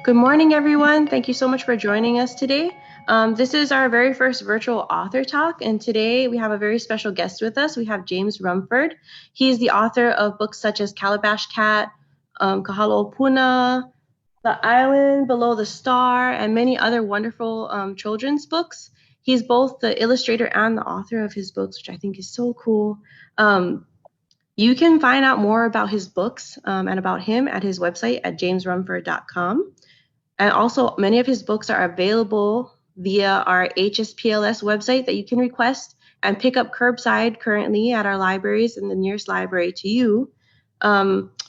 Good morning, everyone. Thank you so much for joining us today. This is our very first virtual author talk, and today we have a very special guest with us. We have James Rumford. He's the author of books such as Calabash Cat, Kahalo Puna, The Island Below the Star, and many other wonderful children's books. He's both the illustrator and the author of his books, which I think is so cool. You can find out more about his books and about him at his website at jamesrumford.com. And also, many of his books are available via our HSPLS website that you can request and pick up curbside currently at our libraries in the nearest library to you.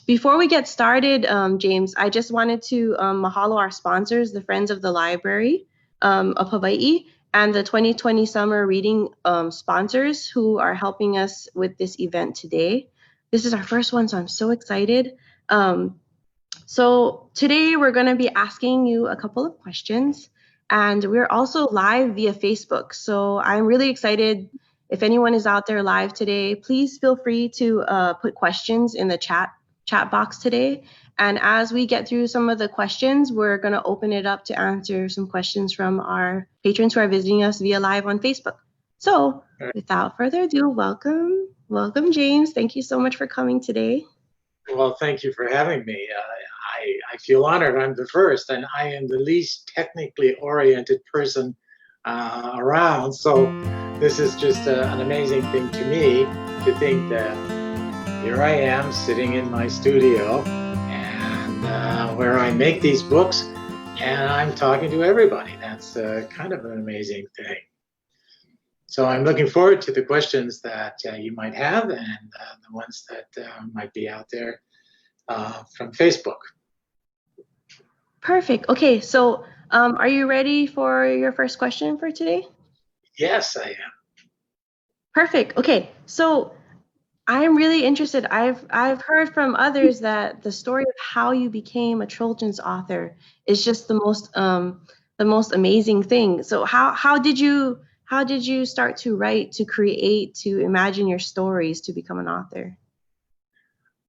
Before we get started, James, I just wanted to mahalo our sponsors, the Friends of the Library of Hawaii, and the 2020 Summer Reading sponsors who are helping us with this event today. This is our first one, so I'm so excited. So today we're going to be asking you a couple of questions, and we're also live via Facebook. So I'm really excited. If anyone is out there live today, please feel free to put questions in the chat box today. And as we get through some of the questions, we're going to open it up to answer some questions from our patrons who are visiting us via live on Facebook. So without further ado, welcome, James. Thank you so much for coming today. Well, thank you for having me. I feel honored. I'm the first, and I am the least technically oriented person around. So this is just an amazing thing to me to think that here I am sitting in my studio and where I make these books, and I'm talking to everybody. That's kind of an amazing thing. So I'm looking forward to the questions that you might have and the ones that might be out there from Facebook. Perfect. Okay, so are you ready for your first question for today? Yes, I am. Perfect. Okay, so I'm really interested. I've heard from others that the story of how you became a children's author is just the most amazing thing. So how did you start to write, to create, to imagine your stories to become an author?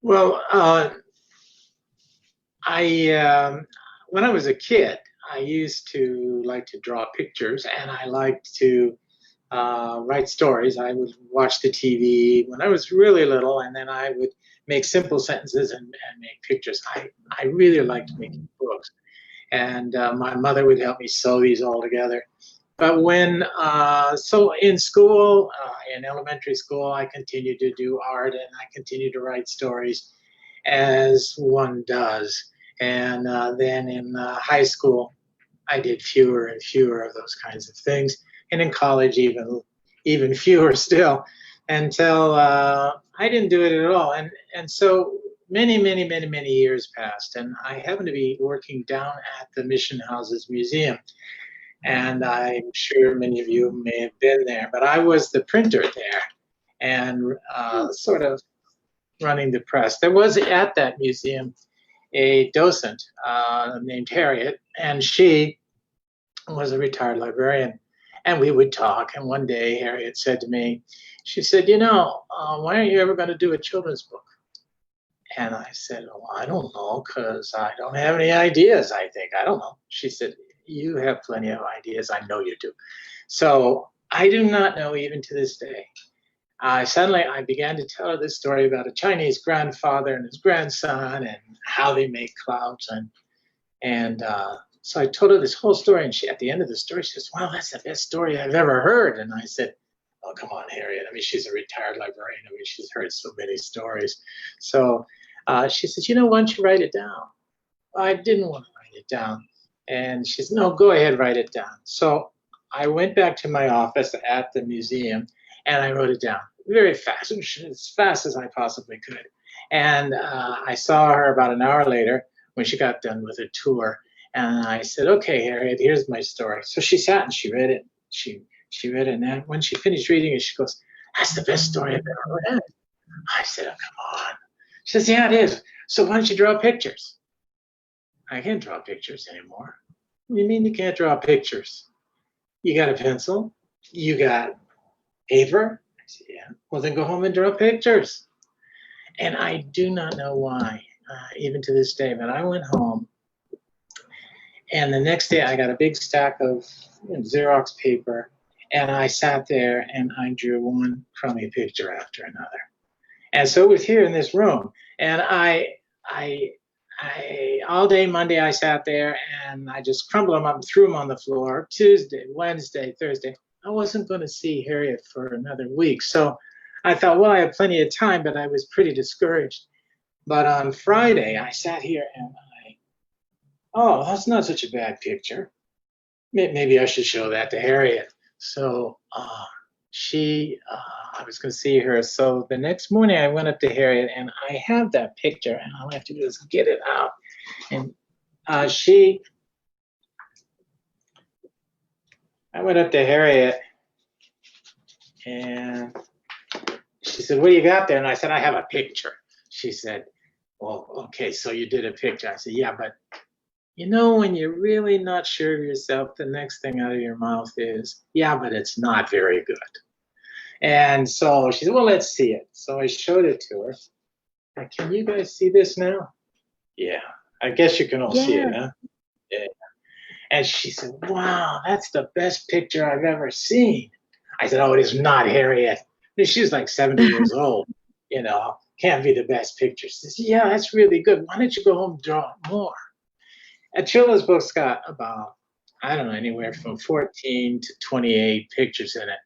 Well, when I was a kid, I used to like to draw pictures, and I liked to write stories. I would watch the TV when I was really little, and then I would make simple sentences and make pictures. I really liked making books, and my mother would help me sew these all together. But so in school, in elementary school, I continued to do art, and I continued to write stories, as one does. And then in high school, I did fewer and fewer of those kinds of things. And in college, even fewer still, until I didn't do it at all. And so many years passed, and I happened to be working down at the Mission Houses Museum. And I'm sure many of you may have been there, but I was the printer there and sort of running the press. There was at that museum a docent named Harriet, and she was a retired librarian. And we would talk. And one day, Harriet said to me, she said, why aren't you ever going to do a children's book? And I said, well, I don't know, because I don't have any ideas, I think. I don't know. She said, you have plenty of ideas. I know you do. So I do not know, even to this day. Suddenly, I began to tell her this story about a Chinese grandfather and his grandson and how they make clouds. And so I told her this whole story. And she, at the end of the story, she says, wow, that's the best story I've ever heard. And I said, oh, come on, Harriet. I mean, she's a retired librarian. I mean, she's heard so many stories. So she says, why don't you write it down? I didn't want to write it down. And she said, no, go ahead, write it down. So I went back to my office at the museum, and I wrote it down very fast, as fast as I possibly could. And I saw her about an hour later when she got done with her tour. And I said, okay, Harriet, here's my story. So she sat and she read it. She read it. And then when she finished reading it, she goes, that's the best story I've ever read. I said, oh, come on. She says, yeah, it is. So why don't you draw pictures? I can't draw pictures anymore. What do you mean you can't draw pictures? You got a pencil? You got paper? I said, yeah. Well, then go home and draw pictures. And I do not know why, even to this day, but I went home And the next day I got a big stack of Xerox paper, and I sat there and I drew one crummy picture after another. And so it was here in this room. And I all day Monday I sat there and I just crumbled them up and threw them on the floor. Tuesday, Wednesday, Thursday. I wasn't going to see Harriet for another week. So I thought, well, I have plenty of time, but I was pretty discouraged. But on Friday, I sat here and oh, that's not such a bad picture. Maybe I should show that to Harriet. So I was going to see her. So the next morning I went up to Harriet and I have that picture and all I have to do is get it out. And I went up to Harriet and she said, what do you got there? And I said, I have a picture. She said, well, okay, so you did a picture. I said, yeah, but when you're really not sure of yourself, the next thing out of your mouth is, yeah, but it's not very good. And so she said, well, let's see it. So I showed it to her. Can you guys see this now? Yeah, I guess you can all see it, huh? Yeah. And she said, wow, that's the best picture I've ever seen. I said, oh, it is not, Harriet. She's like 70 years old, can't be the best picture. She says, yeah, that's really good. Why don't you go home and draw more? Achila's book's got about, I don't know, anywhere from 14 to 28 pictures in it.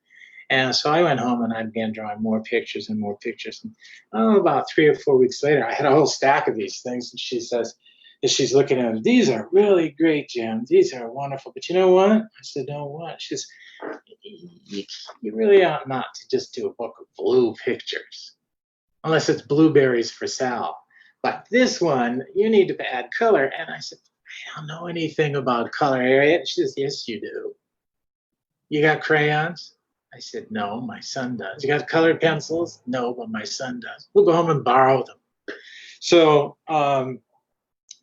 And so I went home and I began drawing more pictures and more pictures. And about 3 or 4 weeks later, I had a whole stack of these things. And she says, as she's looking at them, these are really great, Jim. These are wonderful. But you know what? I said, no, what? She says, you really ought not to just do a book of blue pictures, unless it's blueberries for Sal. But this one, you need to add color. And I said, I don't know anything about color, Harriet. She says, yes, you do. You got crayons? I said, no, my son does. You got colored pencils? No, but my son does. We'll go home and borrow them. So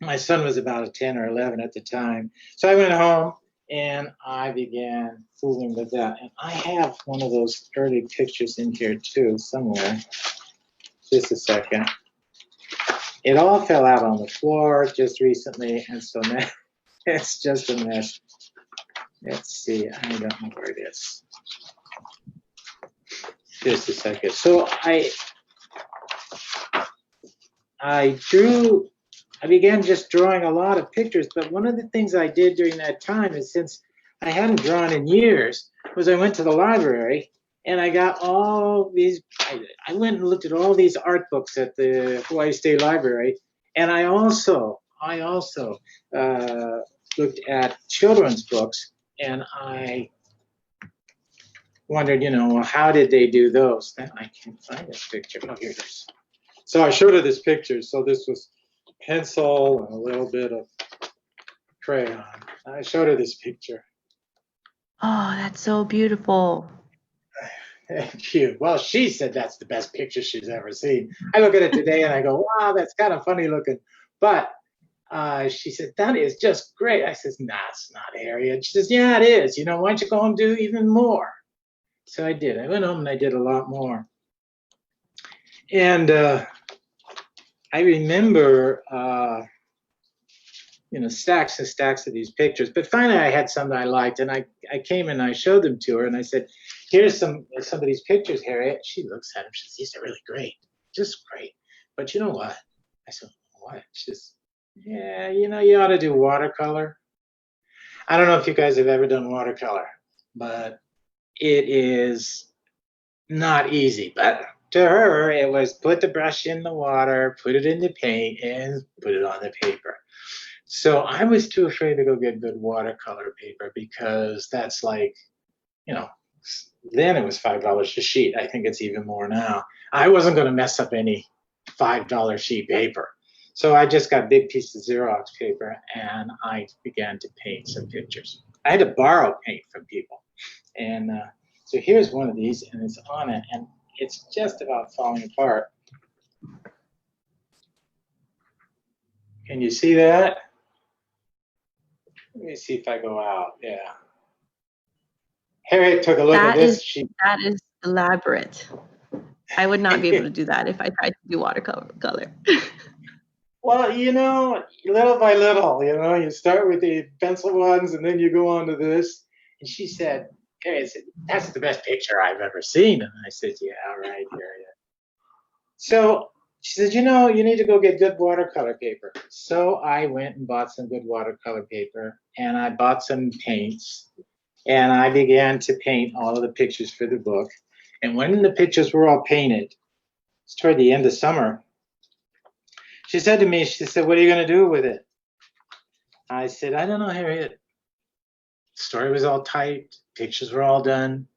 my son was about 10 or 11 at the time. So I went home and I began fooling with that. And I have one of those early pictures in here too, somewhere. Just a second. It all fell out on the floor just recently, and so now it's just a mess. Let's see, I don't know where it is. Just a second. So I began just drawing a lot of pictures, but one of the things I did during that time is, since I hadn't drawn in years, was I went to the library and I got all these, I went and looked at all these art books at the Hawaii State Library, and I also looked at children's books, and I wondered, well, how did they do those? I can't find this picture. Oh, here it is. So I showed her this picture. So this was pencil and a little bit of crayon. I showed her this picture. Oh, that's so beautiful. Thank you. Well, she said that's the best picture she's ever seen. I look at it today and I go, wow, that's kind of funny looking. But she said, that is just great. I said, nah, it's not, Harriet. She says, yeah, it is. Why don't you go home and do even more? So I did. I went home and I did a lot more. And I remember, stacks and stacks of these pictures. But finally, I had some that I liked, and I came and I showed them to her, and I said, here's some of these pictures, Harriet. She looks at them. She says, these are really great, just great. But you know what? I said, what? She says, yeah, you ought to do watercolor. I don't know if you guys have ever done watercolor, but it is not easy. But to her, it was put the brush in the water, put it in the paint, and put it on the paper. So I was too afraid to go get good watercolor paper, because that's like, then it was $5 a sheet. I think it's even more now. I wasn't going to mess up any $5 sheet paper. So I just got big pieces of Xerox paper and I began to paint some pictures. I had to borrow paint from people. And so here's one of these, and it's on it, and it's just about falling apart. Can you see that? Let me see if I go out. Yeah. Harriet took a look at this. That is elaborate. I would not be able to do that if I tried to do watercolor. Well, little by little, you start with the pencil ones and then you go on to this. And she said, "Hey, I said, that's the best picture I've ever seen." And I said, "Yeah, right here." Yeah. So she said, "You need to go get good watercolor paper." So I went and bought some good watercolor paper and I bought some paints and I began to paint all of the pictures for the book. And when the pictures were all painted, it's toward the end of summer, she said to me, she said, "What are you going to do with it?" I said, "I don't know, Harriet." The story was all typed, pictures were all done,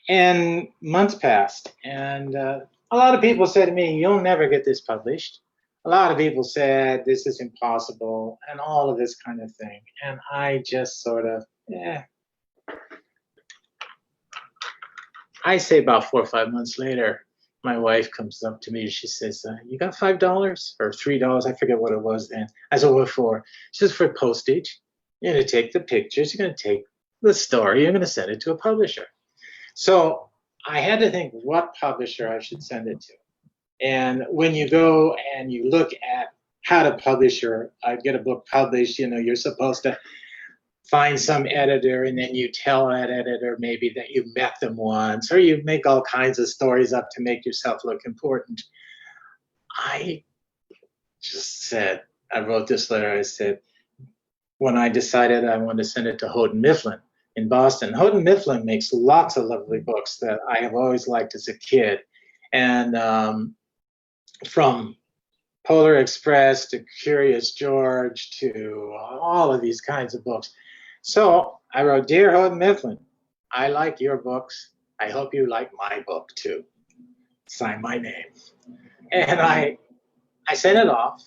and months passed. And a lot of people said to me, "You'll never get this published." A lot of people said, "This is impossible," and all of this kind of thing. And I just sort of, I say about 4 or 5 months later, my wife comes up to me. She says, "You got $5 or $3? I forget what it was then." I said, "What for?" She says, "For postage. You're going to take the pictures. You're going to take the story. You're going to send it to a publisher." So I had to think what publisher I should send it to. And when you go and you look at how to publish or get a book published, you're supposed to find some editor and then you tell that editor maybe that you met them once, or you make all kinds of stories up to make yourself look important. I just said, I wrote this letter. I said, when I decided I wanted to send it to Houghton Mifflin in Boston. Houghton Mifflin makes lots of lovely books that I have always liked as a kid. And from Polar Express to Curious George to all of these kinds of books. So I wrote, "Dear Houghton Mifflin, I like your books. I hope you like my book too." Sign my name. And I sent it off.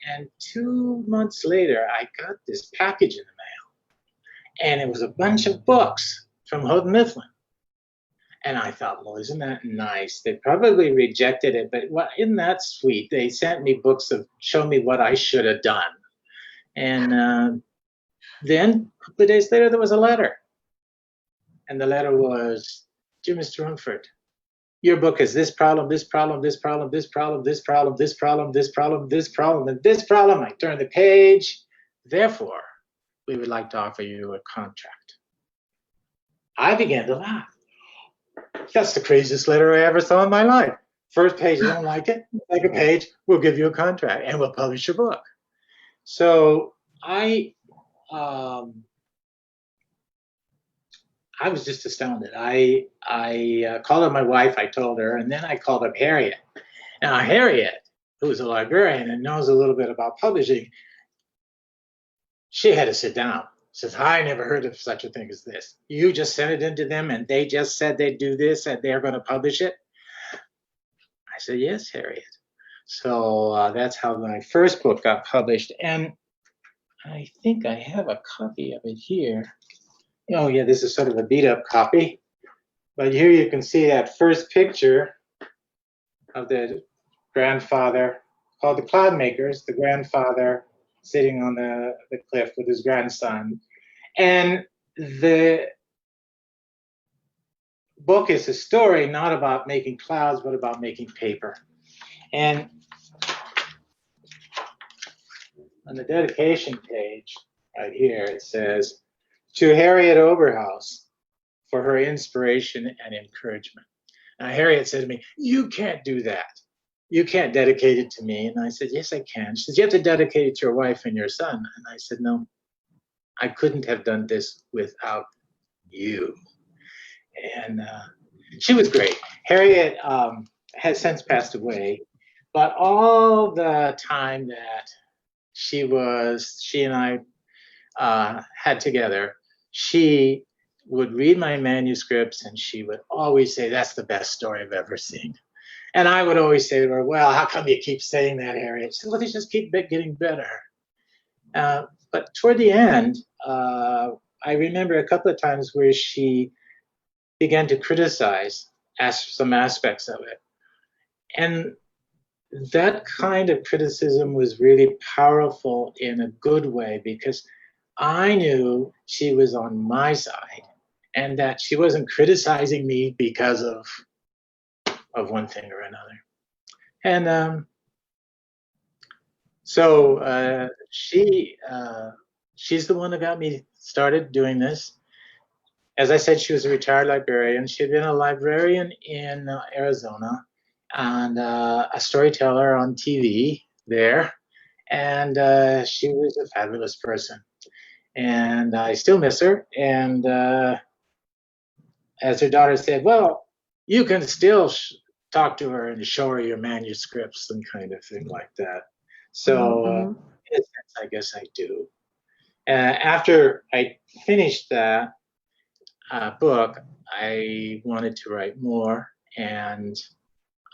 And 2 months later, I got this package in the mail. And it was a bunch of books from Houghton Mifflin. And I thought, well, isn't that nice? They probably rejected it, but isn't that sweet? They sent me books of show me what I should have done. And then a couple of days later, there was a letter. And the letter was, "Dear Mr. Rumford, your book has this problem, this problem, this problem, this problem, this problem, this problem, this problem, this problem, and this problem." I turned the page. "Therefore, we would like to offer you a contract." I began to laugh. That's the craziest letter I ever saw in my life. First page, you don't like it? Second page, we'll give you a contract and we'll publish your book. So I was just astounded. I called up my wife. I told her, and then I called up Harriet. Now Harriet, who's a librarian and knows a little bit about publishing, she had to sit down. Says, "I never heard of such a thing as this. You just sent it into them and they just said they'd do this and they're going to publish it?" I said, "Yes, Harriet." So that's how my first book got published. And I think I have a copy of it here. Oh, yeah, this is sort of a beat up copy. But here you can see that first picture of the grandfather called The Cloudmakers, the grandfather sitting on the cliff with his grandson. And the book is a story not about making clouds, but about making paper. And on the dedication page right here, it says, "To Harriet Oberhaus for her inspiration and encouragement." Now, Harriet said to me, "You can't do that. You can't dedicate it to me." And I said, "Yes, I can." She said, "You have to dedicate it to your wife and your son." And I said, "No, I couldn't have done this without you." And she was great. Harriet has since passed away, but all the time that she and I had together, she would read my manuscripts and she would always say, "That's the best story I've ever seen." And I would always say to her, "Well, how come you keep saying that, Harriet?" She said, "Well, they just keep getting better." But toward the end, I remember a couple of times where she began to criticize some aspects of it. And that kind of criticism was really powerful in a good way because I knew she was on my side and that she wasn't criticizing me because of one thing or another. And So she's the one that got me started doing this. As I said, she was a retired librarian. She had been a librarian in Arizona and a storyteller on TV there. And she was a fabulous person. And I still miss her. And as her daughter said, well, you can still talk to her and show her your manuscripts and kind of thing like that. So, Mm-hmm. in a sense, I guess I do. After I finished that book, I wanted to write more, and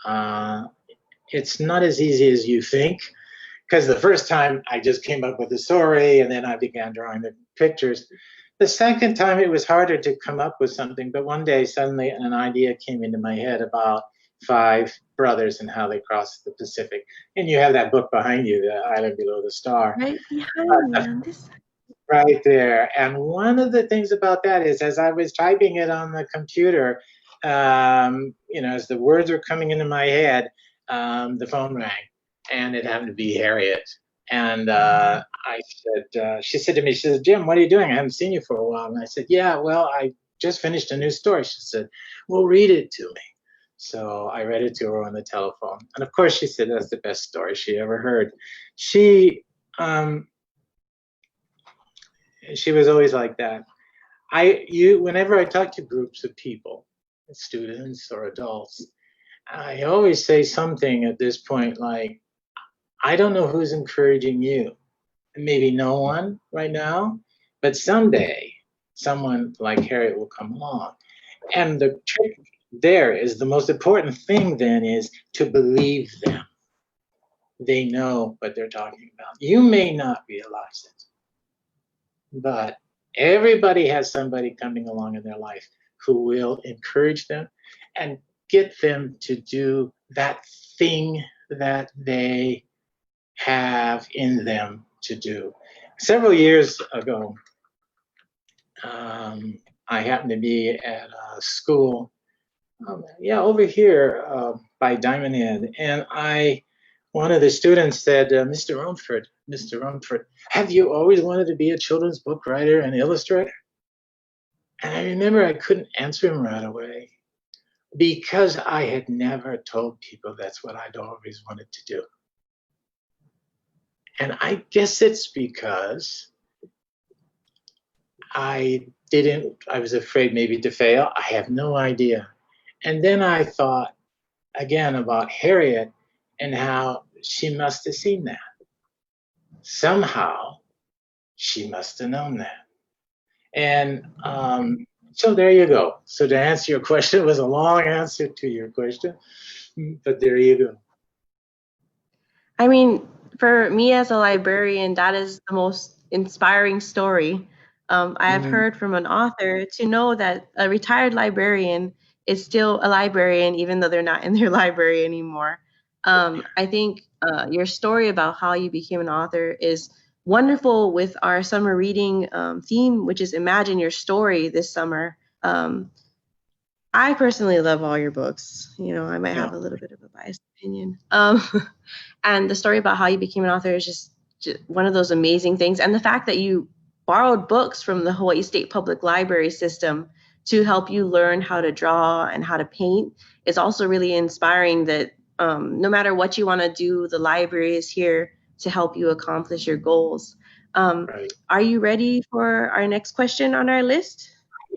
uh, it's not as easy as you think. Because the first time I just came up with the story and then I began drawing the pictures. The second time it was harder to come up with something, but one day suddenly an idea came into my head about 5 brothers and how they crossed the Pacific. And you have that book behind you, The Island Below the Star, Right behind me on this. right there. And one of the things about that is as I was typing it on the computer, as the words were coming into my head, the phone rang, and it happened to be Harriet. And I said, she said to me, she said, Jim, what are you doing? I haven't seen you for a while. And I said, yeah, well, I just finished a new story. She said, well, read it to me. So I read it to her on the telephone. And of course, she said that's the best story she ever heard. She was always like that. Whenever I talk to groups of people, students or adults, I always say something at this point like, I don't know who's encouraging you. Maybe no one right now, but someday someone like Harriet will come along. And the trick there is the most important thing then is to believe them. They know what they're talking about. You may not realize it, but everybody has somebody coming along in their life who will encourage them and get them to do that thing that they have in them to do. Several years ago, I happened to be at a school, over here by Diamond Head, and one of the students said, Mr. Rumford, have you always wanted to be a children's book writer and illustrator? And I remember I couldn't answer him right away because I had never told people that's what I'd always wanted to do. And I guess it's because I was afraid maybe to fail. I have no idea. And then I thought again about Harriet and how she must have seen that. Somehow she must have known that. And so there you go. So to answer your question, it was a long answer to your question, but there you go. I mean, for me as a librarian, that is the most inspiring story I have heard from an author, to know that a retired librarian is still a librarian, even though they're not in their library anymore. I think your story about how you became an author is wonderful with our summer reading theme, which is Imagine Your Story this summer. I personally love all your books. I might have a little bit of a biased opinion. And the story about how you became an author is just one of those amazing things. And the fact that you borrowed books from the Hawaii State Public Library system to help you learn how to draw and how to paint is also really inspiring, that no matter what you want to do, the library is here to help you accomplish your goals. Right. Are you ready for our next question on our list?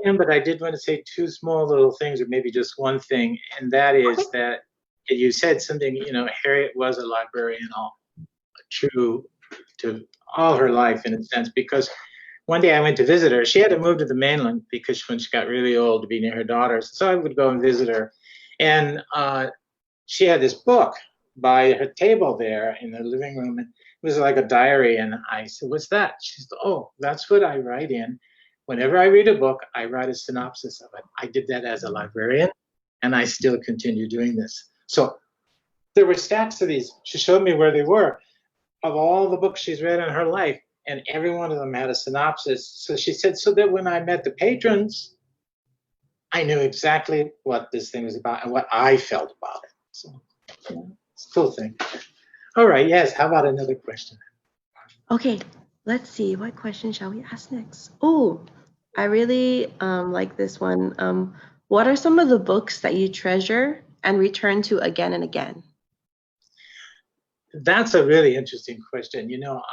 Yeah, but I did want to say 2 small little things, or maybe just one thing, and that is that you said something, Harriet was a librarian true to all her life in a sense, because one day I went to visit her. She had to move to the mainland because when she got really old to be near her daughters. So I would go and visit her. And she had this book by her table there in the living room. And it was like a diary. And I said, what's that? She said, oh, that's what I write in. Whenever I read a book, I write a synopsis of it. I did that as a librarian, and I still continue doing this. So there were stacks of these. She showed me where they were, of all the books she's read in her life, and every one of them had a synopsis. So she said, so that when I met the patrons, I knew exactly what this thing was about and what I felt about it. So, still think. All right, yes. How about another question? Okay, let's see. What question shall we ask next? Oh, I really like this one. What are some of the books that you treasure and return to again and again? That's a really interesting question.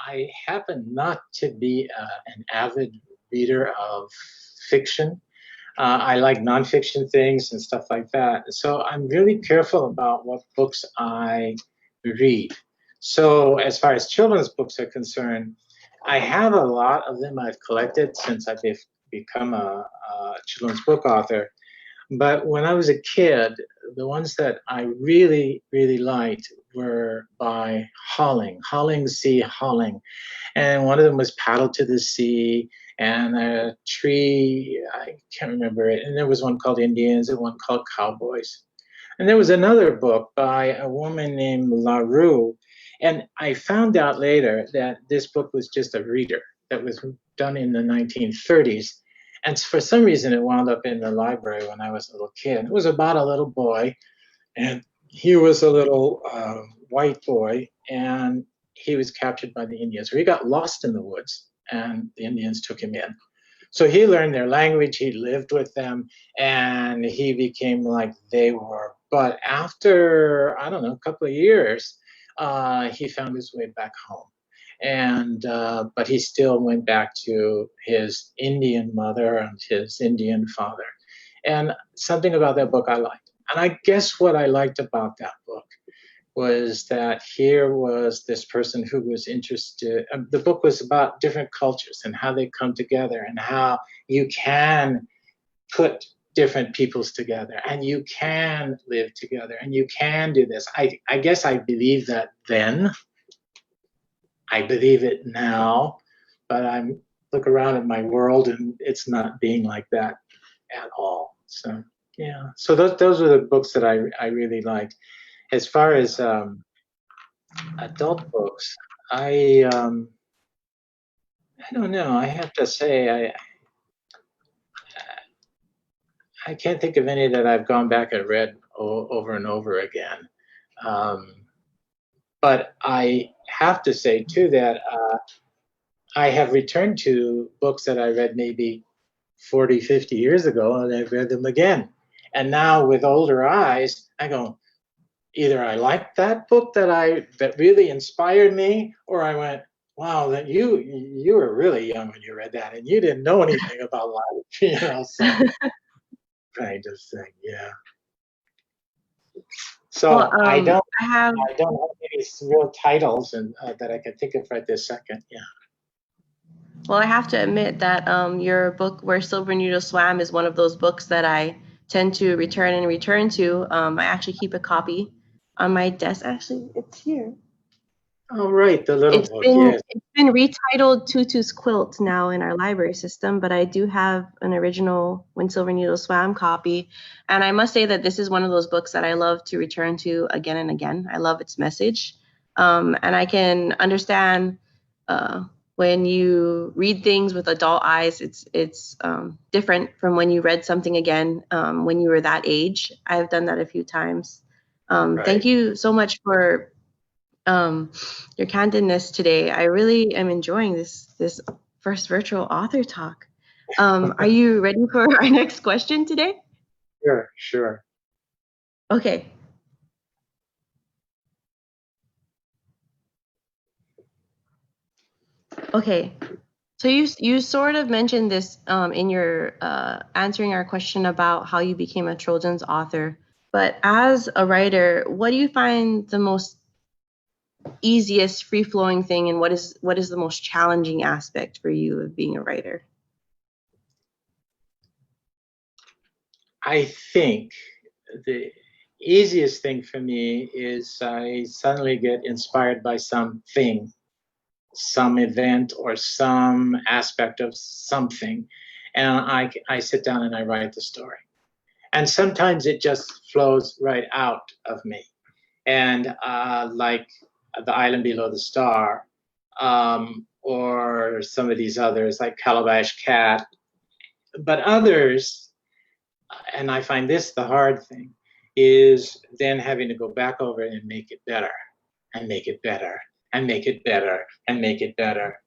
I happen not to be an avid reader of fiction. I like nonfiction things and stuff like that. So I'm really careful about what books I read. So as far as children's books are concerned, I have a lot of them I've collected since I've become a children's book author. But when I was a kid, the ones that I really, really liked were by Holling, C. Holling. And one of them was Paddle to the Sea, and a tree, I can't remember it. And there was one called Indians and one called Cowboys. And there was another book by a woman named LaRue. And I found out later that this book was just a reader that was done in the 1930s. And for some reason, it wound up in the library when I was a little kid. It was about a little boy, and he was a little white boy, and he was captured by the Indians. Or he got lost in the woods, and the Indians took him in. So he learned their language, he lived with them, and he became like they were. But after, I don't know, a couple of years, he found his way back home. And but he still went back to his Indian mother and his Indian father. And something about that book I liked. And I guess what I liked about that book was that here was this person who was interested. The book was about different cultures and how they come together and how you can put different peoples together and you can live together and you can do this. I guess I believe that then. I believe it now, but I look around at my world and it's not being like that at all. So yeah, so those were the books that I really liked. As far as adult books, I don't know. I have to say I can't think of any that I've gone back and read over and over again. Um, but I have to say too that I have returned to books that I read maybe 40, 50 years ago, and I've read them again. And now with older eyes, I go, either I liked that book that really inspired me, or I went, wow, that you were really young when you read that, and you didn't know anything about life, so kind of thing, yeah. Well, So I don't I have I don't have any real titles and that I can think of right this second. Yeah. well, I have to admit that your book Where Silver Needle Swam is one of those books that I tend to return to. I actually keep a copy on my desk. Actually, it's here. Oh, right, the little It's book. been Yes. it's been retitled Tutu's Quilt now in our library system, but I do have an original When Silver Needle Swam copy. And I must say that this is one of those books that I love to return to again and again. I love its message. And I can understand uh, when you read things with adult eyes, it's different from when you read something again when you were that age. I've done that a few times. Thank Right. you so much for um, your candidness today. I really am enjoying this first virtual author talk. Are you ready for our next question today? Sure, sure. Okay. Okay. So you sort of mentioned this in your answering our question about how you became a children's author. But as a writer, what do you find the most easiest free flowing thing, and what is the most challenging aspect for you of being a writer? I think the easiest thing for me is I suddenly get inspired by something, some event or some aspect of something, and I sit down and I write the story. And sometimes it just flows right out of me. And like The Island Below the Star, or some of these others like Calabash Cat, but others, and I find this the hard thing, is then having to go back over it and make it better and make it better and make it better and make it better.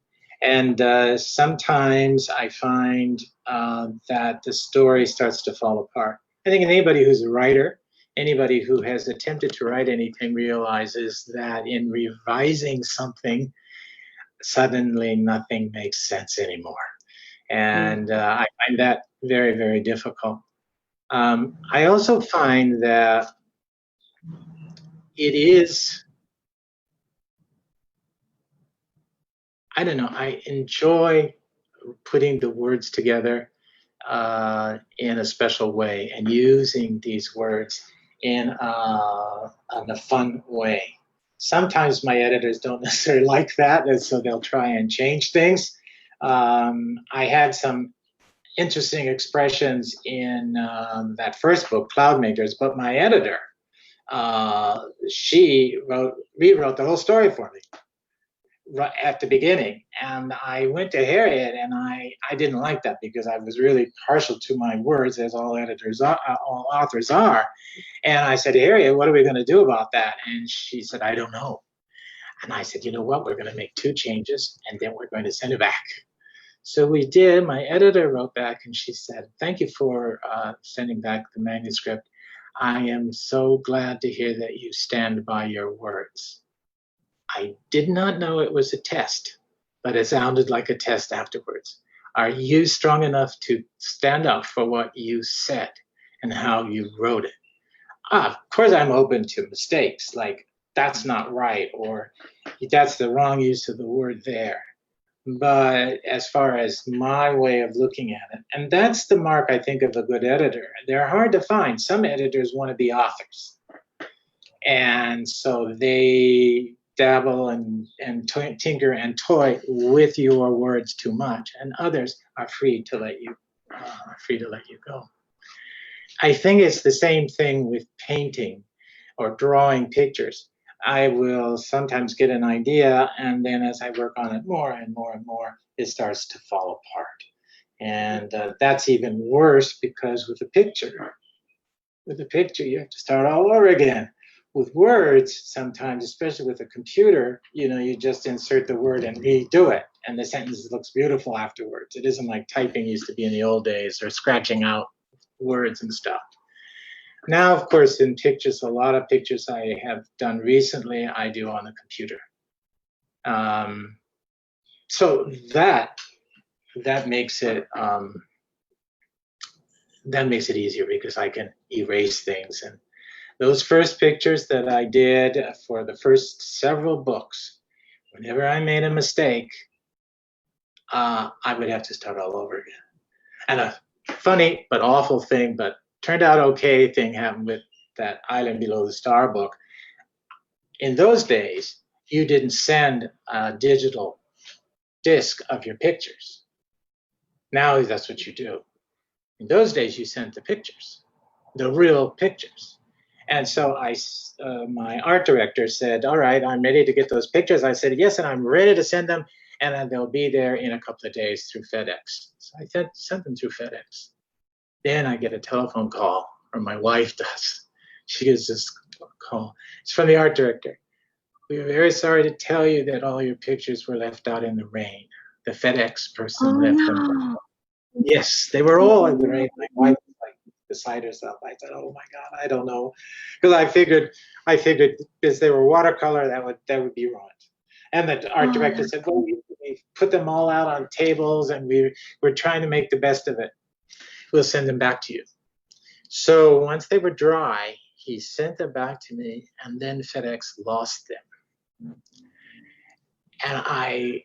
And sometimes I find that the story starts to fall apart. I think anybody who's a writer, anybody who has attempted to write anything realizes that in revising something, suddenly nothing makes sense anymore. And I find that very, very difficult. I also find that it is, I don't know, I enjoy putting the words together in a special way and using these words in a fun way. Sometimes my editors don't necessarily like that, and so they'll try and change things. I had some interesting expressions in that first book, Cloudmakers, but my editor, she rewrote the whole story for me at the beginning. And I went to Harriet, and I didn't like that because I was really partial to my words, as all editors are, all authors are. And I said, Harriet, what are we going to do about that? And she said, I don't know. And I said, you know what? We're going to make 2 changes, and then we're going to send it back. So we did. My editor wrote back, and she said, thank you for sending back the manuscript. I am so glad to hear that you stand by your words. I did not know it was a test, but it sounded like a test afterwards. Are you strong enough to stand up for what you said and how you wrote it? Of course, I'm open to mistakes, like that's not right, or that's the wrong use of the word there. But as far as my way of looking at it, and that's the mark, I think, of a good editor. They're hard to find. Some editors want to be authors. And so they dabble and tinker and toy with your words too much, and others are free to let you go. I think it's the same thing with painting or drawing pictures. I will sometimes get an idea, and then as I work on it more and more and more, it starts to fall apart. And that's even worse because with a picture, you have to start all over again. With words, sometimes, especially with a computer, you just insert the word and redo it, and the sentence looks beautiful afterwards. It isn't like typing used to be in the old days, or scratching out words and stuff. Now, of course, in pictures, a lot of pictures I have done recently, I do on the computer. So that makes it easier because I can erase things. And those first pictures that I did for the first several books, whenever I made a mistake, I would have to start all over again. And a funny but awful thing, but turned out okay thing happened with that Island Below the Star book. In those days, you didn't send a digital disc of your pictures. Now that's what you do. In those days, you sent the pictures, the real pictures. And so my art director said, all right, I'm ready to get those pictures. I said, yes, and I'm ready to send them, and then they'll be there in a couple of days through FedEx. So I sent them through FedEx. Then I get a telephone call, or my wife does. She gets this call. It's from the art director. We are very sorry to tell you that all your pictures were left out in the rain. The FedEx person left them. Yes, they were all in the rain. My wife was like beside herself. I said, "Oh my God, I don't know," because I figured because they were watercolor, that would be ruined. And the art director said, "Well, we put them all out on tables, and we're trying to make the best of it. We'll send them back to you." So once they were dry, he sent them back to me, and then FedEx lost them. And I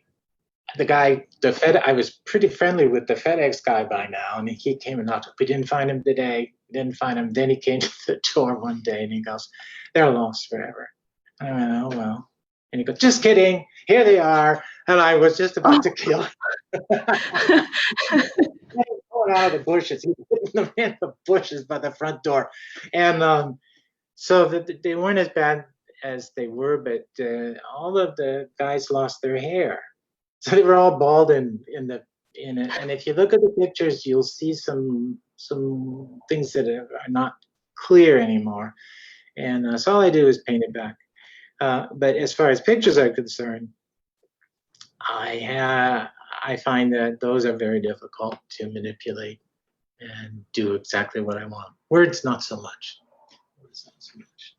was pretty friendly with the FedEx guy by now, and he came and knocked. We didn't find him today. We didn't find him. Then he came to the door one day, and he goes, "They're lost forever." And I went, "Oh well." And he goes, "Just kidding. Here they are." And I was just about to kill him. Going out of the bushes. He put them in the bushes by the front door, and so they weren't as bad as they were, but all of the guys lost their hair. So they were all bald in it. And if you look at the pictures, you'll see some things that are not clear anymore. And so all I do is paint it back. But as far as pictures are concerned, I find that those are very difficult to manipulate and do exactly what I want. Words, not so much. Words, not so much.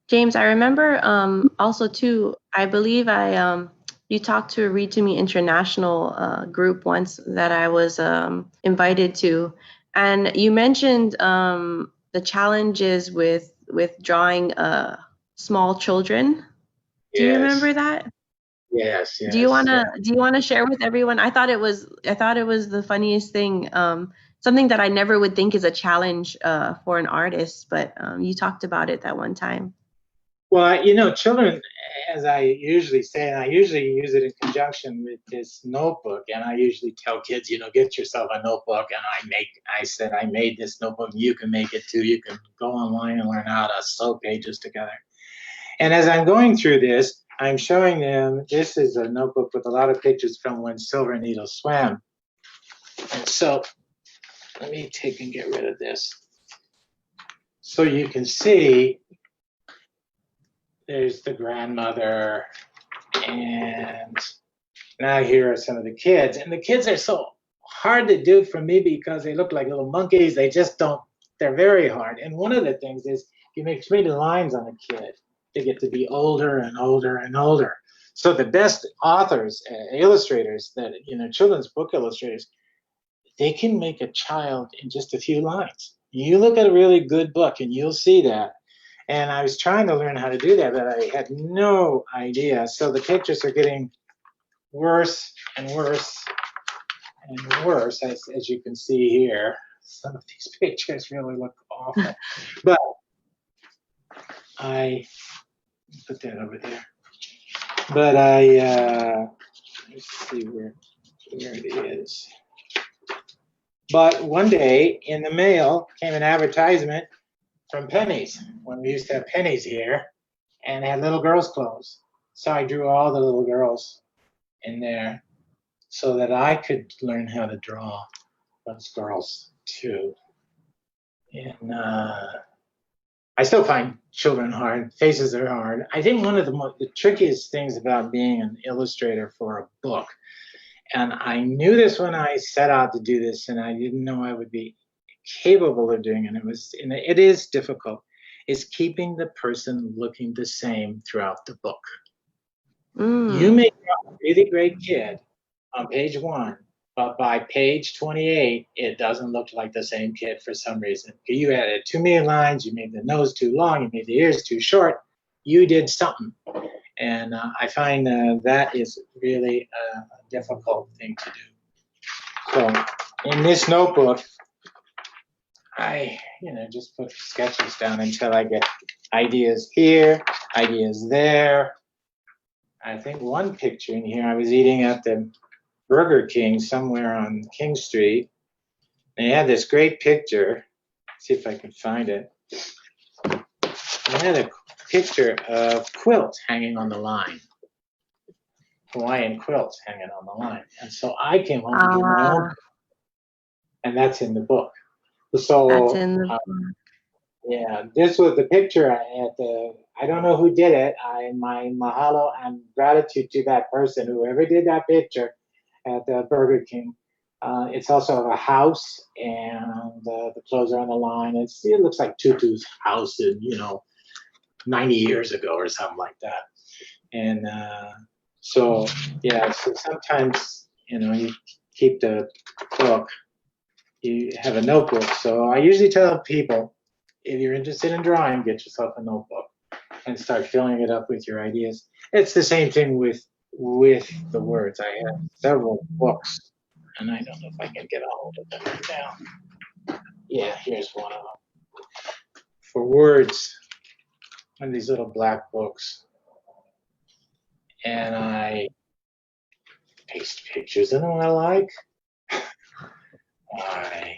James, I remember also too, I believe you talked to a Read to Me International group once that I was invited to, and you mentioned the challenges with drawing small children. Do you Yes, remember that? yes, Do you yes, wanna yeah. share with everyone? I thought it was the funniest thing. Something that I never would think is a challenge for an artist, but you talked about it that one time. Well, you know, children, as I usually say, and I usually use it in conjunction with this notebook, and I usually tell kids, you know, get yourself a notebook, and I said, I made this notebook, you can make it too. You can go online and learn how to sew pages together. And as I'm going through this, I'm showing them, this is a notebook with a lot of pictures from when Silver Needle swam. And so let me take and get rid of this. So you can see there's the grandmother, and now here are some of the kids. And the kids are so hard to do for me because they look like little monkeys. They just don't, they're very hard. And one of the things is you make too many lines on a kid. They get to be older and older and older. So the best authors, illustrators, that, you know, children's book illustrators, they can make a child in just a few lines. You look at a really good book and you'll see that. And I was trying to learn how to do that, but I had no idea. So the pictures are getting worse and worse and worse, as you can see here. Some of these pictures really look awful. But I put that over there. But let's see where it is. But one day in the mail came an advertisement from Penny's, when we used to have Penny's here, and had little girls' clothes. So I drew all the little girls in there so that I could learn how to draw those girls too. And I still find children hard. Faces are hard. I think one of the trickiest things about being an illustrator for a book, and I knew this when I set out to do this, and I didn't know I would be capable of doing it. It is difficult, is keeping the person looking the same throughout the book. You may draw a really great kid on page 1, but by page 28, it doesn't look like the same kid for some reason. You added too many lines, you made the nose too long, you made the ears too short, you did something. And I find that is really a difficult thing to do. So in this notebook, I, just put sketches down until I get ideas here, ideas there. I think one picture in here, I was eating at the Burger King somewhere on King Street. And they had this great picture. Let's see if I can find it. They had a picture of quilts hanging on the line. Hawaiian quilts hanging on the line. And so I came home to do my own. And that's in the book. So that's in the book. Yeah, this was the picture I don't know who did it. My mahalo and gratitude to that person, whoever did that picture at the Burger King. It's also a house, and the clothes are on the line. It looks like Tutu's house in 90 years ago or something like that. And so sometimes you keep the book. You have a notebook. So I usually tell people, if you're interested in drawing, get yourself a notebook and start filling it up with your ideas. It's the same thing with the words. I have several books, and I don't know if I can get a hold of them right now. Yeah, here's one of them. For words, one of these little black books. And I paste pictures in them I like. I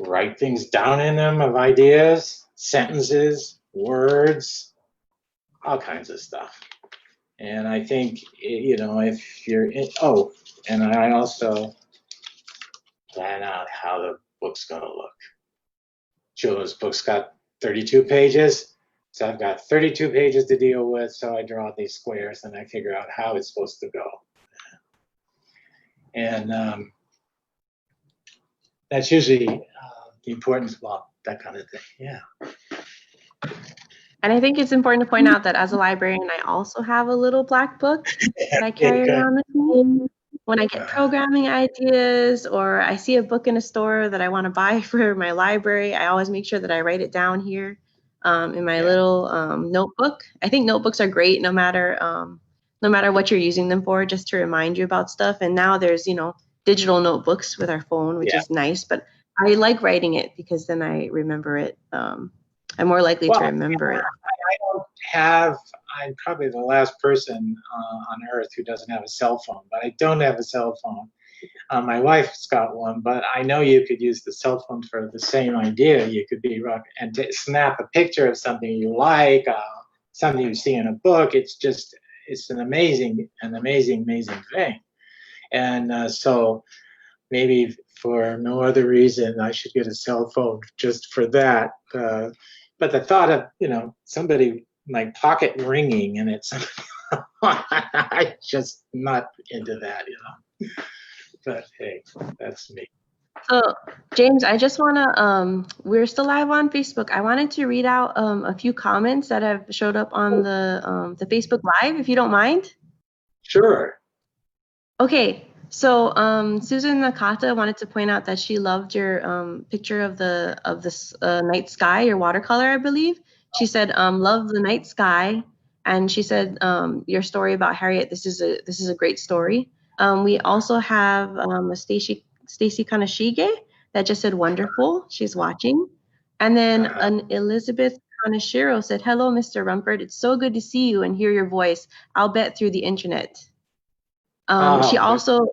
write things down in them of ideas, sentences, words, all kinds of stuff. And I think, if you're and I also plan out how the book's going to look. Children's book's got 32 pages. So I've got 32 pages to deal with, so I draw these squares and I figure out how it's supposed to go. And that's usually the importance of that kind of thing. Yeah. And I think it's important to point out that as a librarian, I also have a little black book that I carry Okay, good. around with me. When I get programming ideas or I see a book in a store that I want to buy for my library, I always make sure that I write it down here in my little notebook. I think notebooks are great no matter what you're using them for, just to remind you about stuff. And now there's, digital notebooks with our phone, which is nice. But I like writing it because then I remember it. I'm more likely to remember it. I don't have, I'm probably the last person on earth who doesn't have a cell phone, but I don't have a cell phone. My wife's got one, but I know you could use the cell phone for the same idea. You could be and to snap a picture of something you like, something you see in a book. It's an amazing thing. And so maybe for no other reason, I should get a cell phone just for that. But the thought of, somebody, my pocket ringing and it's, I'm just not into that, But hey, that's me. So, James, I just want to, we're still live on Facebook. I wanted to read out a few comments that have showed up on the Facebook Live, if you don't mind. Sure. Okay, so Susan Nakata wanted to point out that she loved your picture of the night sky, your watercolor, I believe. She said, "Love the night sky," and she said, "Your story about Harriet. This is a great story." We also have a Stacy Kanashige that just said wonderful. She's watching, and then an Elizabeth Kanashiro said, "Hello, Mr. Rumford. It's so good to see you and hear your voice. I'll bet through the internet." She also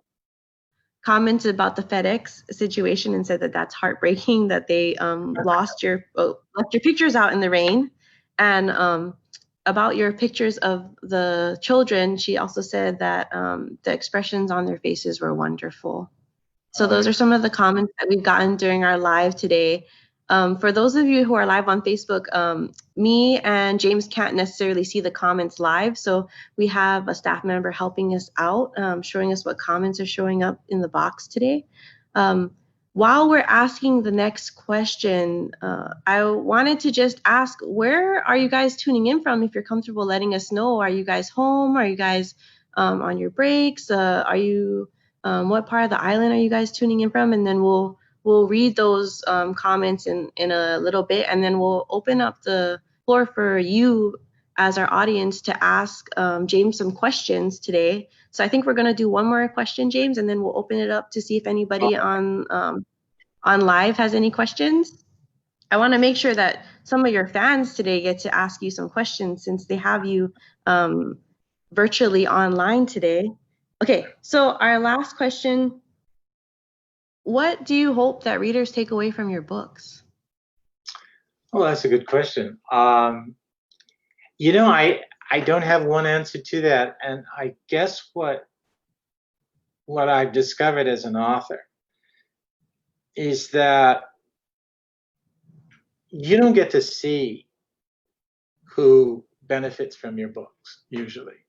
commented about the FedEx situation and said that that's heartbreaking that they left your pictures out in the rain. And about your pictures of the children, she also said that the expressions on their faces were wonderful. So those are some of the comments that we've gotten during our live today. For those of you who are live on Facebook, me and James can't necessarily see the comments live, so we have a staff member helping us out, showing us what comments are showing up in the box today. While we're asking the next question, I wanted to just ask, where are you guys tuning in from? If you're comfortable letting us know, are you guys home? Are you guys on your breaks? Are you what part of the island are you guys tuning in from? And then we'll read those comments in a little bit, and then we'll open up the floor for you as our audience to ask James some questions today. So I think we're going to do one more question, James, and then we'll open it up to see if anybody on live has any questions. I want to make sure that some of your fans today get to ask you some questions since they have you virtually online today. Okay, so our last question, what do you hope that readers take away from your books? Well, that's a good question. I don't have one answer to that. And I guess what I've discovered as an author is that you don't get to see who benefits from your books, usually.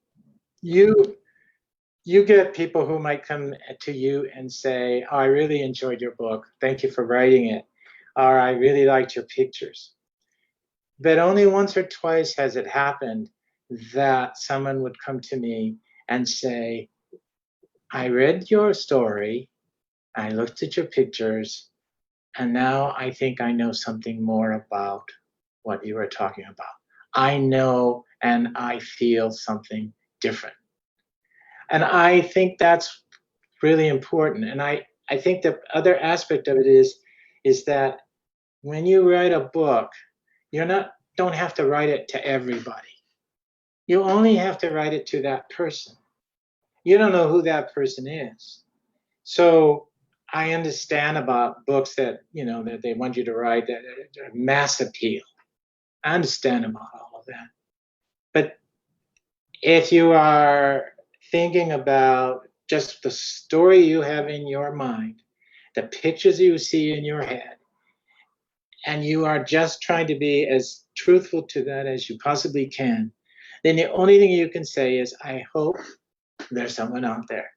You get people who might come to you and say, "Oh, I really enjoyed your book. Thank you for writing it." Or, "I really liked your pictures." But only once or twice has it happened that someone would come to me and say, "I read your story, I looked at your pictures, and now I think I know something more about what you were talking about. I know and I feel something different." And I think that's really important. And I think the other aspect of it is that when you write a book, don't have to write it to everybody. You only have to write it to that person. You don't know who that person is. So I understand about books that, that they want you to write that mass appeal. I understand about all of that. But if you are thinking about just the story you have in your mind, the pictures you see in your head, and you are just trying to be as truthful to that as you possibly can, then the only thing you can say is, I hope there's someone out there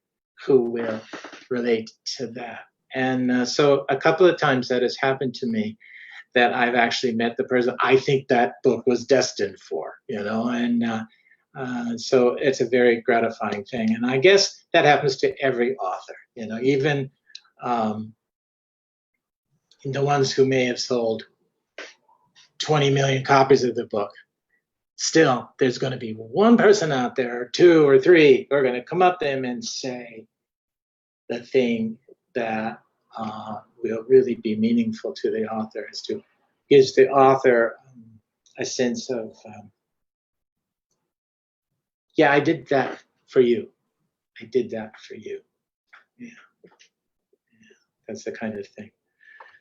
who will relate to that. And so a couple of times that has happened to me, that I've actually met the person I think that book was destined for, and so it's a very gratifying thing. And I guess that happens to every author, even the ones who may have sold 20 million copies of the book. Still, there's going to be one person out there, or two or three, who are going to come up to them and say the thing that will really be meaningful to the author, gives the author a sense of, yeah, I did that for you. I did that for you. Yeah, that's the kind of thing.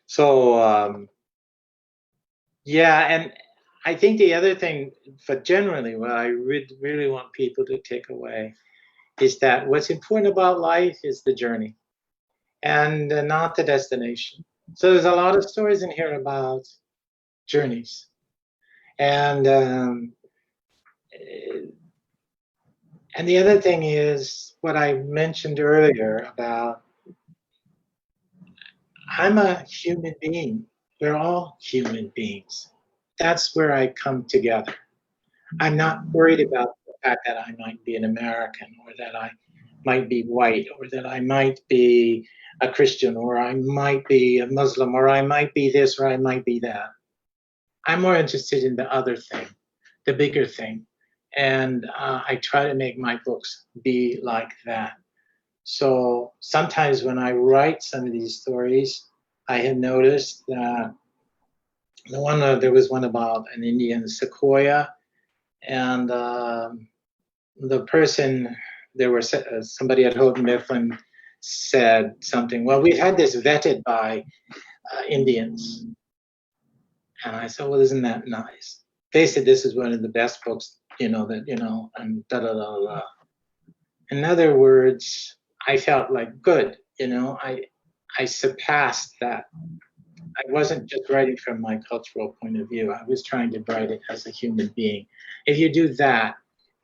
So, yeah, and I think the other thing, but generally what I really want people to take away is that what's important about life is the journey and not the destination. So there's a lot of stories in here about journeys. And the other thing is what I mentioned earlier about, I'm a human being. We're all human beings. That's where I come together. I'm not worried about the fact that I might be an American, or that I might be white, or that I might be a Christian, or I might be a Muslim, or I might be this, or I might be that. I'm more interested in the other thing, the bigger thing. And I try to make my books be like that. So sometimes when I write some of these stories, I have noticed that there was one about an Indian sequoia, and the person, there was somebody at Houghton Mifflin said something, well, we've had this vetted by Indians. And I said, well, isn't that nice? They said this is one of the best books, and da-da-da-da. In other words, I felt like, good, I surpassed that. I wasn't just writing from my cultural point of view. I was trying to write it as a human being. If you do that,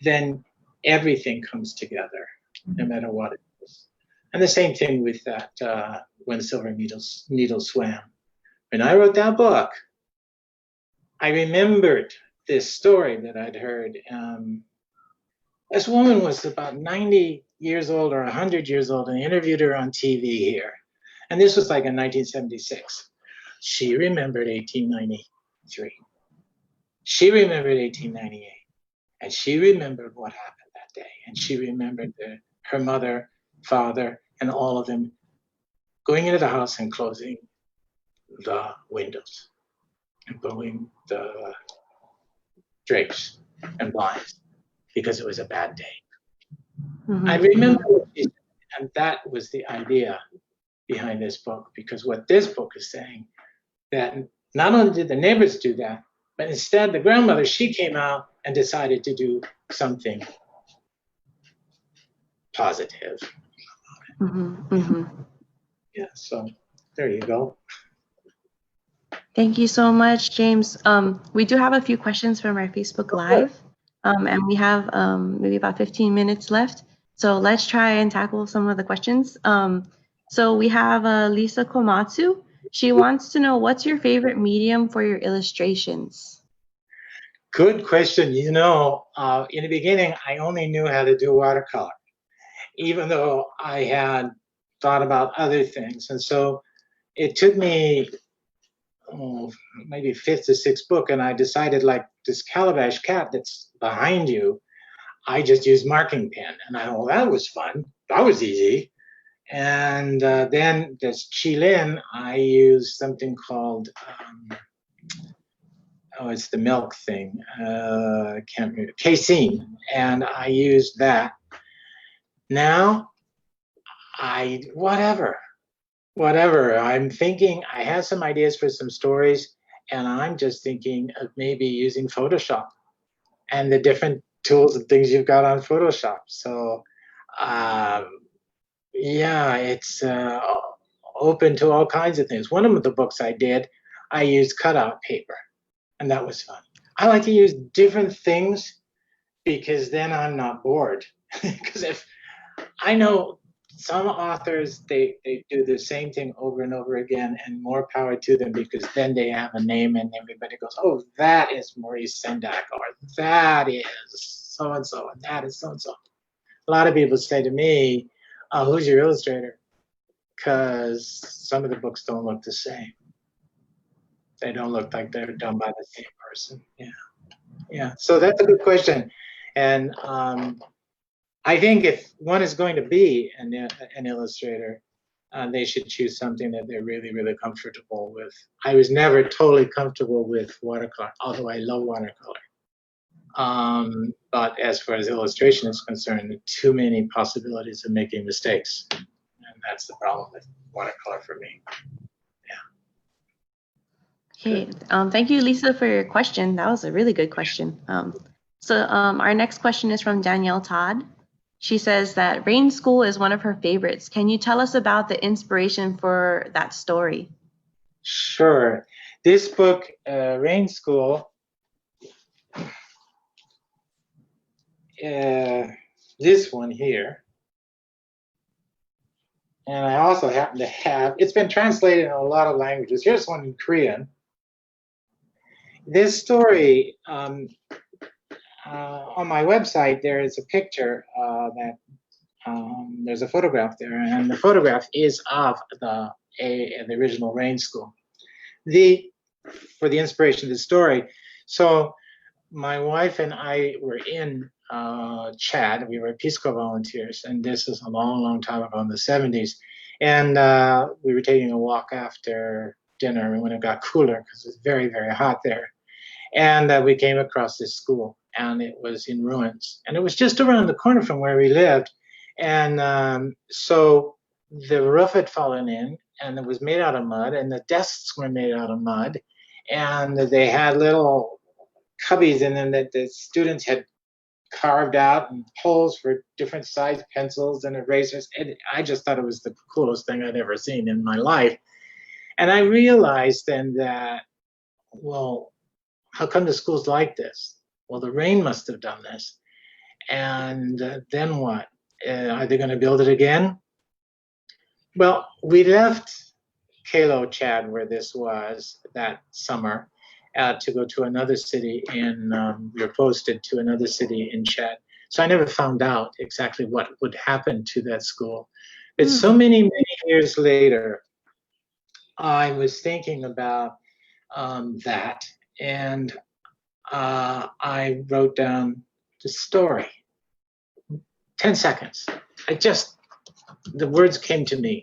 then everything comes together, no matter what it is. And the same thing with that, When Silver Needles Swam. When I wrote that book, I remembered this story that I'd heard. This woman was about 90 years old or 100 years old, and I interviewed her on TV here. And this was like in 1976. She remembered 1893. She remembered 1898. And she remembered what happened that day. And she remembered her mother, father, and all of them going into the house and closing the windows and pulling the drapes and blinds because it was a bad day. Mm-hmm. I remember what she said, and that was the idea behind this book, because what this book is saying, that not only did the neighbors do that, but instead the grandmother, she came out and decided to do something positive. Mm-hmm. Mm-hmm. Yeah, so there you go. Thank you so much, James. We do have a few questions from our Facebook Live, and we have maybe about 15 minutes left. So let's try and tackle some of the questions. So we have Lisa Komatsu. She wants to know, what's your favorite medium for your illustrations? Good question. In the beginning, I only knew how to do watercolor, even though I had thought about other things. And so it took me maybe fifth or sixth book, and I decided, like this calabash cat that's behind you, I just used marking pen. And I thought, that was fun. That was easy. And then this Qilin, I used something called, it's the milk thing. I can't remember, casein. And I used that. Now, whatever. I'm thinking, I have some ideas for some stories, and I'm just thinking of maybe using Photoshop and the different tools and things you've got on Photoshop. So, yeah, it's open to all kinds of things. One of the books I did, I used cutout paper, and that was fun. I like to use different things because then I'm not bored. Because if I know some authors, they do the same thing over and over again, and more power to them, because then they have a name and everybody goes, oh, that is Maurice Sendak, or that is so-and-so, and that is so-and-so. A lot of people say to me, oh, who's your illustrator? Because some of the books don't look the same. They don't look like they're done by the same person. Yeah. Yeah. So that's a good question. And I think if one is going to be an illustrator, they should choose something that they're really, really comfortable with. I was never totally comfortable with watercolor, although I love watercolor. But as far as illustration is concerned, too many possibilities of making mistakes. And that's the problem with watercolor for me. Okay, thank you, Lisa, for your question. That was a really good question. Our next question is from Danielle Todd. She says that Rain School is one of her favorites. Can you tell us about the inspiration for that story? Sure. This book, Rain School, this one here, and I also happen to have, it's been translated in a lot of languages. Here's one in Korean. This story, on my website, there is a picture that there's a photograph there, and the photograph is of the original Rain School. For the inspiration of the story, so my wife and I were in Chad. We were Peace Corps volunteers, and this is a long, long time ago in the 70s. And we were taking a walk after dinner when it got cooler, because it was very, very hot there. And we came across this school, and it was in ruins. And it was just around the corner from where we lived. And so the roof had fallen in, and it was made out of mud, and the desks were made out of mud. And they had little cubbies in them that the students had carved out, and holes for different size pencils and erasers. And I just thought it was the coolest thing I'd ever seen in my life. And I realized then that, well, how come the school's like this? Well, the rain must have done this. And then what? Are they going to build it again? Well, we left Kalo, Chad, where this was that summer, to go to another city we were posted to another city in Chad. So I never found out exactly what would happen to that school. But so many, many years later, I was thinking about that, and I wrote down the story. 10 seconds. The words came to me,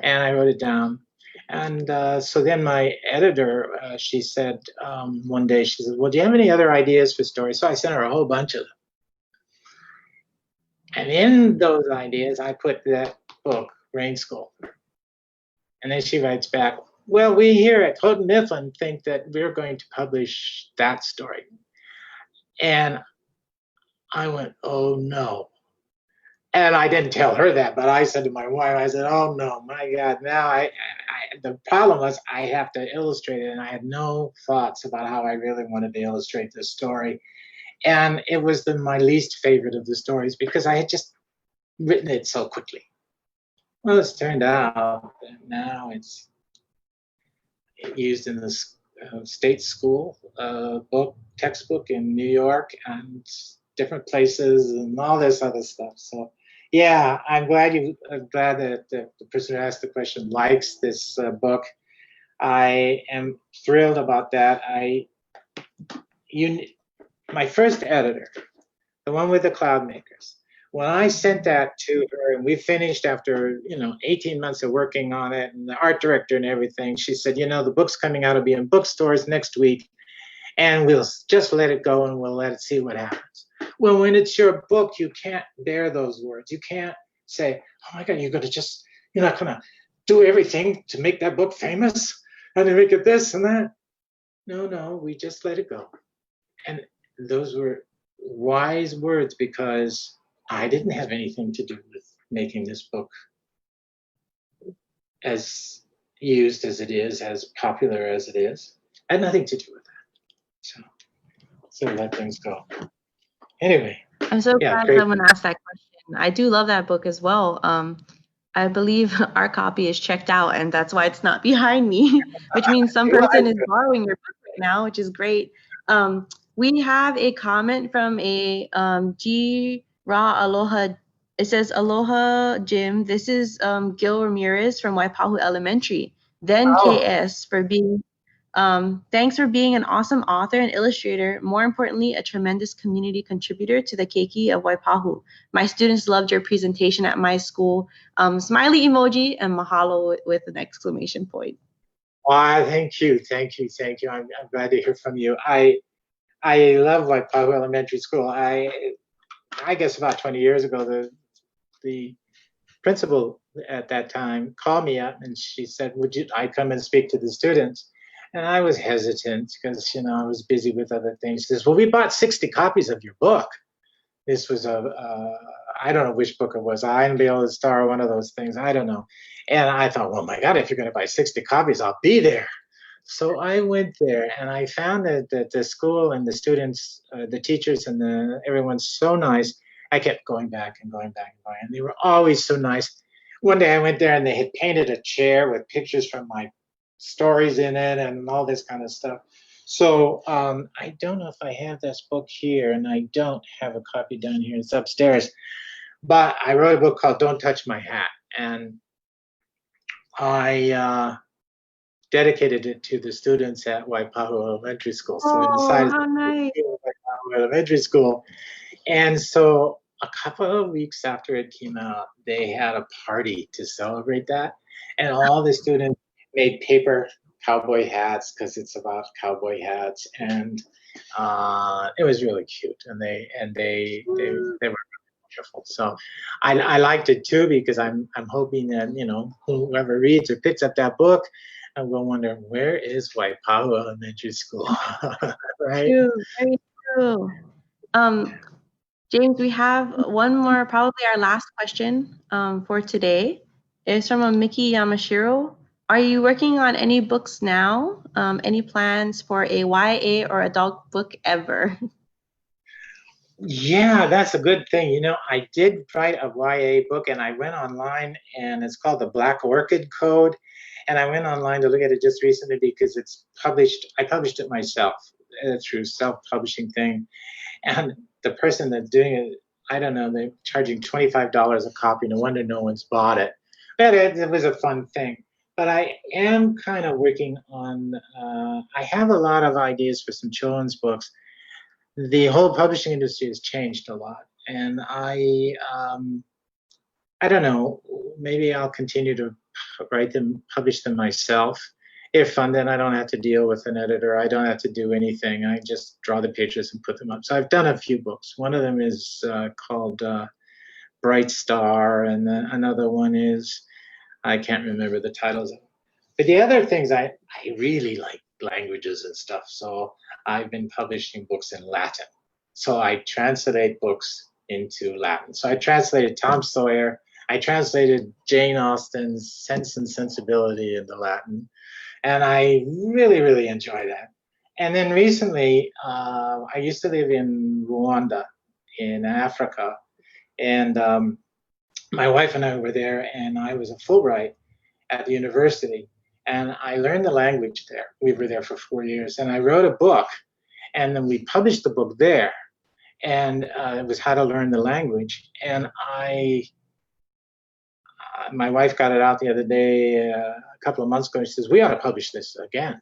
and I wrote it down. And so then my editor, she said one day, she said, well, do you have any other ideas for stories? So I sent her a whole bunch of them. And in those ideas, I put that book, Rain School. And then she writes back, well, we here at Houghton Mifflin think that we're going to publish that story. And I went, oh, no. And I didn't tell her that, but I said to my wife, I said, oh, no, my God, now the problem was I have to illustrate it, and I had no thoughts about how I really wanted to illustrate this story. And it was my least favorite of the stories, because I had just written it so quickly. Well, it's turned out that now it's used in the state school textbook in New York and different places and all this other stuff. So yeah, I'm glad that the person who asked the question likes this book. I am thrilled about that. My first editor, the one with the Cloud Makers, when I sent that to her, and we finished after 18 months of working on it, and the art director and everything, she said, the book's coming out, it'll be in bookstores next week, and we'll just let it go and we'll let it see what happens. Well, when it's your book, you can't bear those words. You can't say, oh my God, you're not gonna do everything to make that book famous and to make it this and that. No, we just let it go. And those were wise words, because I didn't have anything to do with making this book as used as it is, as popular as it is. I had nothing to do with that. So let things go. Anyway, I'm so yeah, glad great. someone asked that question. I do love that book as well. I believe our copy is checked out, and that's why it's not behind me, which means some Well, person is borrowing your book right now, which is great. We have a comment from a G Ra Aloha. It says, "Aloha, Jim. This is Gil Ramirez from Waipahu Elementary. Then oh, KS for being thanks for being an awesome author and illustrator. More importantly, a tremendous community contributor to the Keiki of Waipahu. My students loved your presentation at my school. Smiley emoji and mahalo with an exclamation point." why, thank you, thank you, thank you. I'm glad to hear from you. I love Waipahu Elementary School. I guess about 20 years ago, the principal at that time called me up and she said, "Would you I come and speak to the students?" And I was hesitant because I was busy with other things. She says, "Well, we bought 60 copies of your book." This was I don't know which book it was, I and Beale Star, one of those things. I don't know. And I thought, well, my God, if you're going to buy 60 copies, I'll be there. So I went there and I found that the school and the students, the teachers and everyone's so nice. I kept going back and going back and going, and they were always so nice. One day I went there and they had painted a chair with pictures from my stories in it and all this kind of stuff. So I don't know if I have this book here, and I don't have a copy down here. It's upstairs. But I wrote a book called "Don't Touch My Hat," and I dedicated it to the students at Waipahu Elementary School. So Oh, inside is how nice. Waipahu Elementary School. And so a couple of weeks after it came out, they had a party to celebrate that. And all the students made paper cowboy hats because it's about cowboy hats. And it was really cute. And they were wonderful. So I liked it too because I'm hoping that whoever reads or picks up that book, I'm going to wonder, where is Waipahu Elementary School, right? True, very true. Um, James, we have one more, probably our last question for today. It's from a Miki Yamashiro. Are you working on any books now? Any plans for a YA or adult book ever? Yeah, that's a good thing. I did write a YA book and I went online and it's called The Black Orchid Code. And I went online to look at it just recently because it's published. I published it myself through self-publishing thing. And the person that's doing it, I don't know, they're charging $25 a copy. No wonder no one's bought it. But it was a fun thing. But I am kind of working on, I have a lot of ideas for some children's books. The whole publishing industry has changed a lot. And I don't know, maybe I'll continue to write them, publish them myself. If fun, then I don't have to deal with an editor. I don't have to do anything. I just draw the pictures and put them up. So I've done a few books. One of them is called Bright Star, and another one is, I can't remember the titles of them. But the other things, I really like languages and stuff. So I've been publishing books in Latin. So I translate books into Latin. So I translated Tom Sawyer. I translated Jane Austen's Sense and Sensibility into Latin. And I really, really enjoy that. And then recently, I used to live in Rwanda in Africa. And my wife and I were there, and I was a Fulbright at the university. And I learned the language there. We were there for 4 years. And I wrote a book, and then we published the book there. And it was how to learn the language. And my wife got it out the other day, a couple of months ago. She says, "We ought to publish this again."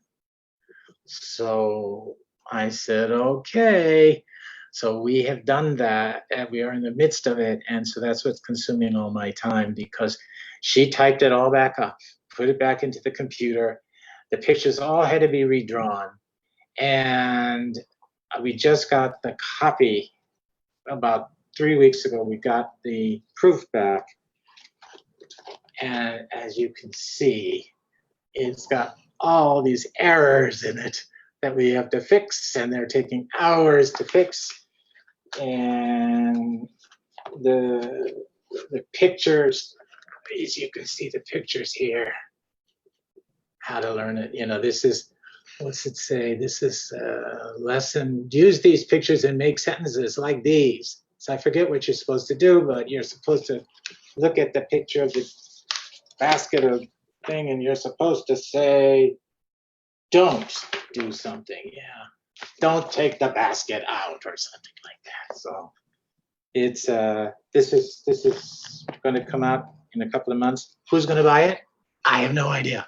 So I said, okay. So we have done that, and we are in the midst of it. And so that's what's consuming all my time, because she typed it all back up, put it back into the computer. The pictures all had to be redrawn. And we just got the copy about 3 weeks ago. We got the proof back. And as you can see, it's got all these errors in it that we have to fix, and they're taking hours to fix. And the pictures, as you can see the pictures here, how to learn it. This is, what's it say? This is a lesson. Use these pictures and make sentences like these. So I forget what you're supposed to do, but you're supposed to look at the picture of the basket or thing, and you're supposed to say, don't do something. Yeah. Don't take the basket out or something like that. So it's this is going to come out in a couple of months. Who's going to buy it? I have no idea,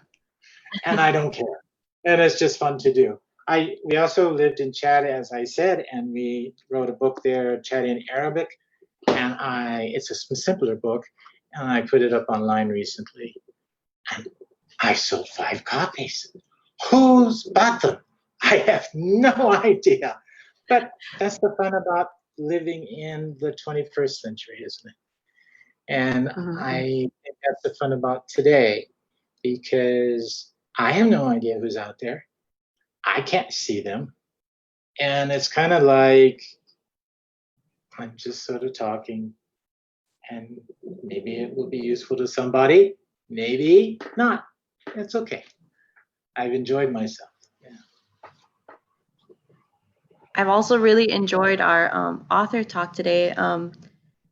and I don't care. And it's just fun to do. We also lived in Chad, as I said, and we wrote a book there, Chadian Arabic, and it's a simpler book, and I put it up online recently, and I sold 5 copies. Who's bought them? I have no idea. But that's the fun about living in the 21st century, isn't it? And I think that's the fun about today, because I have no idea who's out there. I can't see them. And it's kind of like I'm just sort of talking, and maybe it will be useful to somebody, maybe not. It's okay. I've enjoyed myself. Yeah. I've also really enjoyed our author talk today.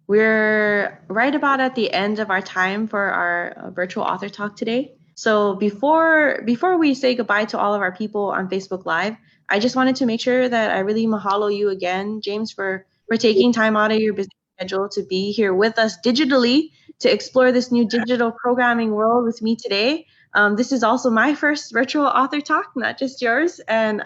We're right about at the end of our time for our virtual author talk today. So before we say goodbye to all of our people on Facebook Live, I just wanted to make sure that I really mahalo you again, James, for taking time out of your busy schedule to be here with us digitally to explore this new digital programming world with me today. This is also my first virtual author talk, not just yours. And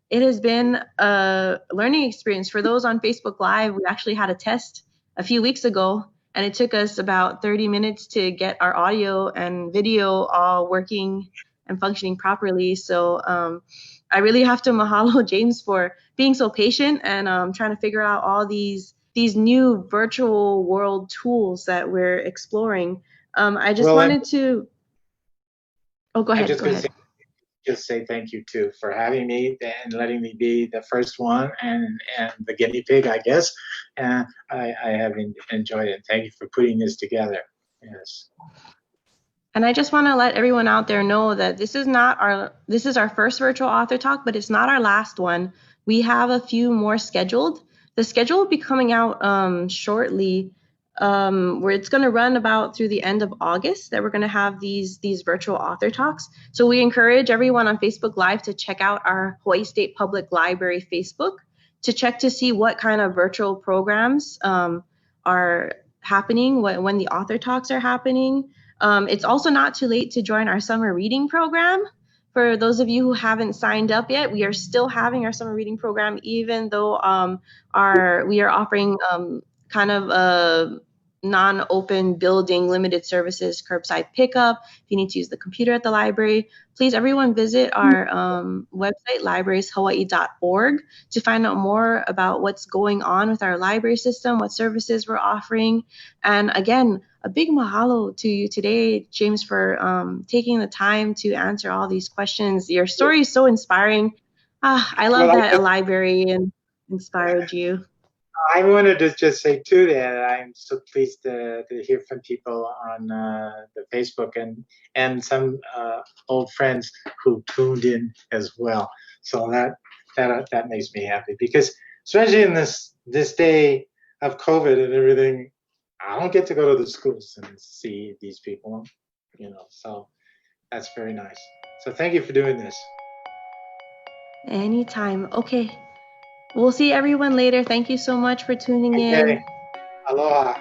it has been a learning experience. For those on Facebook Live, we actually had a test a few weeks ago, and it took us about 30 minutes to get our audio and video all working and functioning properly. So I really have to mahalo James for being so patient and trying to figure out all these new virtual world tools that we're exploring. I just wanted to. Oh, go ahead. Go ahead. Just say thank you too for having me and letting me be the first one and the guinea pig, I guess. And I have enjoyed it. Thank you for putting this together. Yes. And I just want to let everyone out there know that this is our first virtual author talk, but it's not our last one. We have a few more scheduled. The schedule will be coming out shortly, where it's going to run about through the end of August, that we're going to have these virtual author talks. So we encourage everyone on Facebook Live to check out our Hawaii State Public Library Facebook to check to see what kind of virtual programs are happening, when the author talks are happening. It's also not too late to join our summer reading program. For those of you who haven't signed up yet, we are still having our summer reading program, even though we are offering kind of a non-open building, limited services, curbside pickup. If you need to use the computer at the library, please everyone visit our website, librarieshawaii.org, to find out more about what's going on with our library system, what services we're offering. And again, a big mahalo to you today, James, for taking the time to answer all these questions. Your story is so inspiring. I love that a librarian inspired you. I wanted to just say too that I'm so pleased to hear from people on the Facebook and some old friends who tuned in as well. So that makes me happy, because especially in this day of COVID and everything, I don't get to go to the schools and see these people, so that's very nice. So thank you for doing this. Anytime. Okay. We'll see everyone later. Thank you so much for tuning in. Aloha.